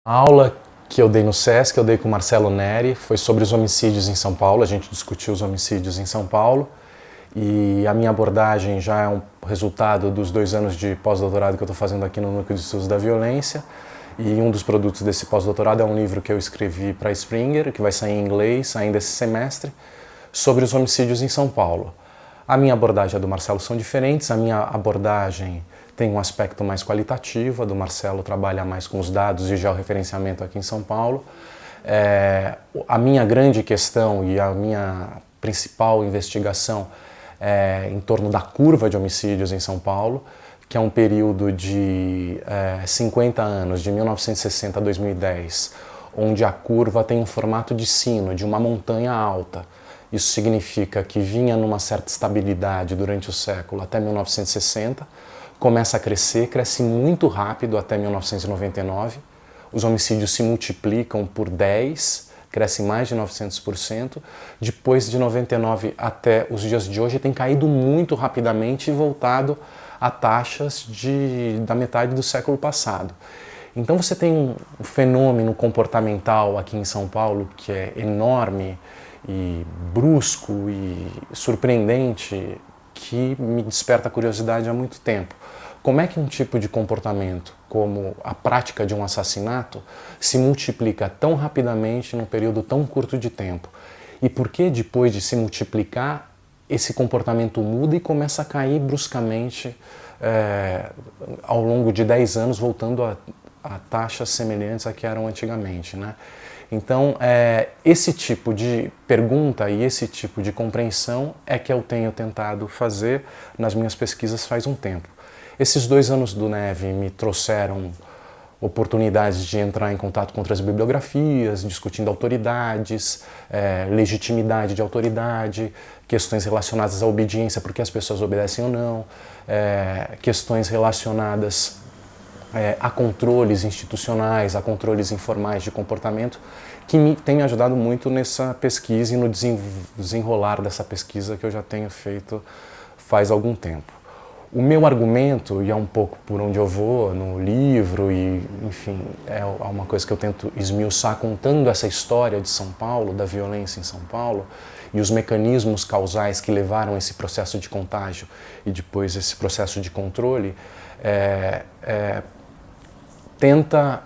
A aula que eu dei no SESC, eu dei com o Marcelo Neri, foi sobre os homicídios em São Paulo. A gente discutiu os homicídios em São Paulo e a minha abordagem já é um resultado dos 2 anos de pós-doutorado que eu estou fazendo aqui no Núcleo de Estudos da Violência. E um dos produtos desse pós-doutorado é um livro que eu escrevi para Springer, que vai sair em inglês ainda esse semestre, sobre os homicídios em São Paulo. A minha abordagem e a do Marcelo são diferentes. A minha abordagem tem um aspecto mais qualitativo, a do Marcelo trabalha mais com os dados de georreferenciamento aqui em São Paulo. A minha grande questão e a minha principal investigação é em torno da curva de homicídios em São Paulo, que é um período de 50 anos, de 1960 a 2010, onde a curva tem um formato de sino, de uma montanha alta. Isso significa que vinha numa certa estabilidade durante o século até 1960, começa a crescer, cresce muito rápido até 1999, os homicídios se multiplicam por 10, cresce mais de 900%, depois de 99 até os dias de hoje tem caído muito rapidamente e voltado a taxas da metade do século passado. Então você tem um fenômeno comportamental aqui em São Paulo que é enorme e brusco e surpreendente, que me desperta curiosidade há muito tempo. Como é que um tipo de comportamento, como a prática de um assassinato, se multiplica tão rapidamente num período tão curto de tempo? E por que depois de se multiplicar, esse comportamento muda e começa a cair bruscamente ao longo de 10 anos, voltando a taxas semelhantes a que eram antigamente, né? Então, esse tipo de pergunta e esse tipo de compreensão é que eu tenho tentado fazer nas minhas pesquisas faz um tempo. Esses 2 anos do Neve me trouxeram oportunidades de entrar em contato com outras bibliografias, discutindo autoridades, legitimidade de autoridade, questões relacionadas à obediência, porque as pessoas obedecem ou não, questões relacionadas a controles institucionais, a controles informais de comportamento, que me tem ajudado muito nessa pesquisa e no desenrolar dessa pesquisa que eu já tenho feito faz algum tempo. O meu argumento, e é um pouco por onde eu vou no livro, e enfim, é uma coisa que eu tento esmiuçar contando essa história de São Paulo, da violência em São Paulo, e os mecanismos causais que levaram esse processo de contágio e depois esse processo de controle, tenta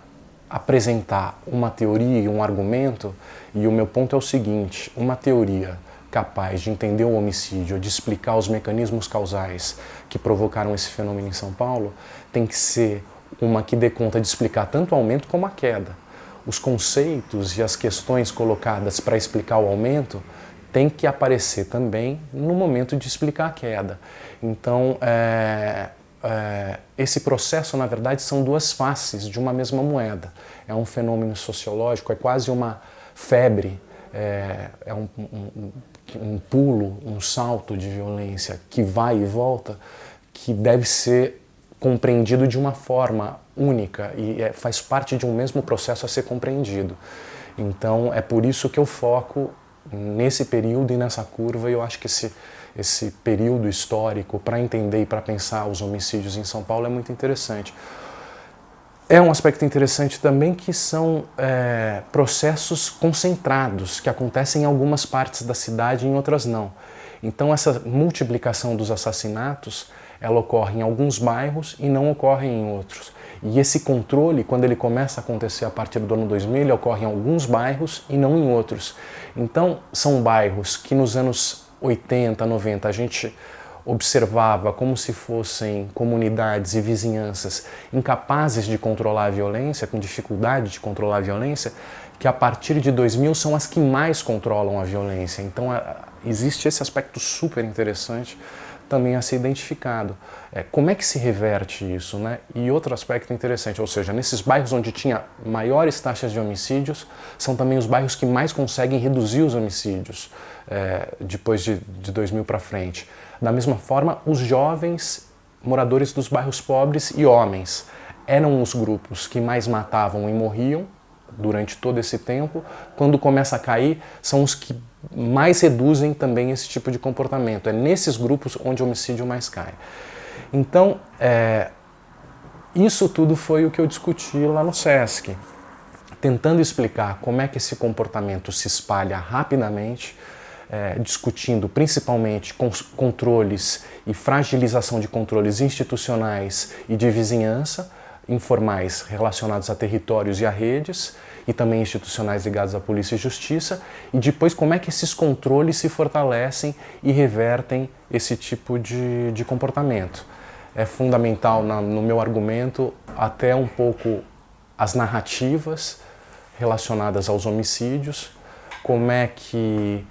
apresentar uma teoria e um argumento, e o meu ponto é o seguinte: uma teoria capaz de entender o homicídio, de explicar os mecanismos causais que provocaram esse fenômeno em São Paulo, tem que ser uma que dê conta de explicar tanto o aumento como a queda. Os conceitos e as questões colocadas para explicar o aumento têm que aparecer também no momento de explicar a queda. Então, esse processo, na verdade, são 2 faces de uma mesma moeda. É um fenômeno sociológico, é quase uma febre, é um pulo, um salto de violência que vai e volta, que deve ser compreendido de uma forma única e faz parte de um mesmo processo a ser compreendido. Então, é por isso que eu foco nesse período e nessa curva, e eu acho que esse período histórico, para entender e para pensar os homicídios em São Paulo, é muito interessante. É um aspecto interessante também que são processos concentrados, que acontecem em algumas partes da cidade e em outras não. Então essa multiplicação dos assassinatos, ela ocorre em alguns bairros e não ocorre em outros. E esse controle, quando ele começa a acontecer a partir do ano 2000, ele ocorre em alguns bairros e não em outros. Então são bairros que nos anos 80, 90, a gente observava como se fossem comunidades e vizinhanças incapazes de controlar a violência, com dificuldade de controlar a violência, que a partir de 2000 são as que mais controlam a violência. Então existe esse aspecto super interessante também a ser identificado. Como é que se reverte isso, né? E outro aspecto interessante, ou seja, nesses bairros onde tinha maiores taxas de homicídios, são também os bairros que mais conseguem reduzir os homicídios depois de 2000 para frente. Da mesma forma, os jovens moradores dos bairros pobres e homens eram os grupos que mais matavam e morriam durante todo esse tempo. Quando começa a cair, são os que mais reduzem também esse tipo de comportamento. É nesses grupos onde o homicídio mais cai. Então, isso tudo foi o que eu discuti lá no SESC. tentando explicar como é que esse comportamento se espalha rapidamente, discutindo principalmente controles e fragilização de controles institucionais e de vizinhança, informais relacionados a territórios e a redes, e também institucionais ligados à polícia e justiça, e depois como é que esses controles se fortalecem e revertem esse tipo de comportamento. É fundamental no meu argumento até um pouco as narrativas relacionadas aos homicídios, como é que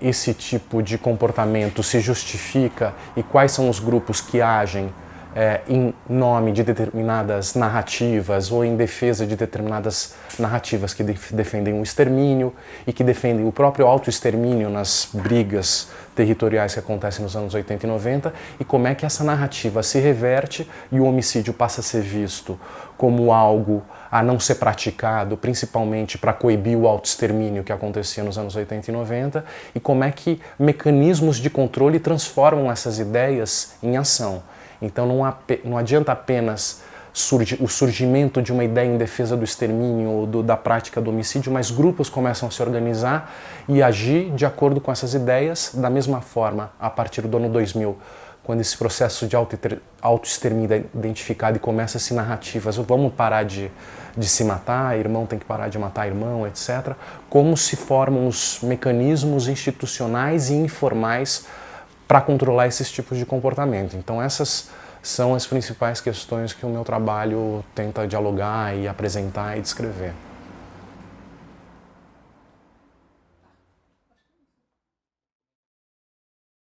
esse tipo de comportamento se justifica e quais são os grupos que agem em nome de determinadas narrativas ou em defesa de determinadas narrativas que defendem o extermínio e que defendem o próprio autoextermínio nas brigas territoriais que acontecem nos anos 80 e 90, e como é que essa narrativa se reverte e o homicídio passa a ser visto como algo a não ser praticado, principalmente para coibir o autoextermínio que acontecia nos anos 80 e 90, e como é que mecanismos de controle transformam essas ideias em ação. Então não adianta apenas o surgimento de uma ideia em defesa do extermínio ou da prática do homicídio, mas grupos começam a se organizar e agir de acordo com essas ideias, da mesma forma, a partir do ano 2000, quando esse processo de autoextermínio é identificado e começa-se narrativas, vamos parar de se matar, irmão tem que parar de matar irmão, etc., como se formam os mecanismos institucionais e informais para controlar esses tipos de comportamento. Então essas são as principais questões que o meu trabalho tenta dialogar e apresentar e descrever.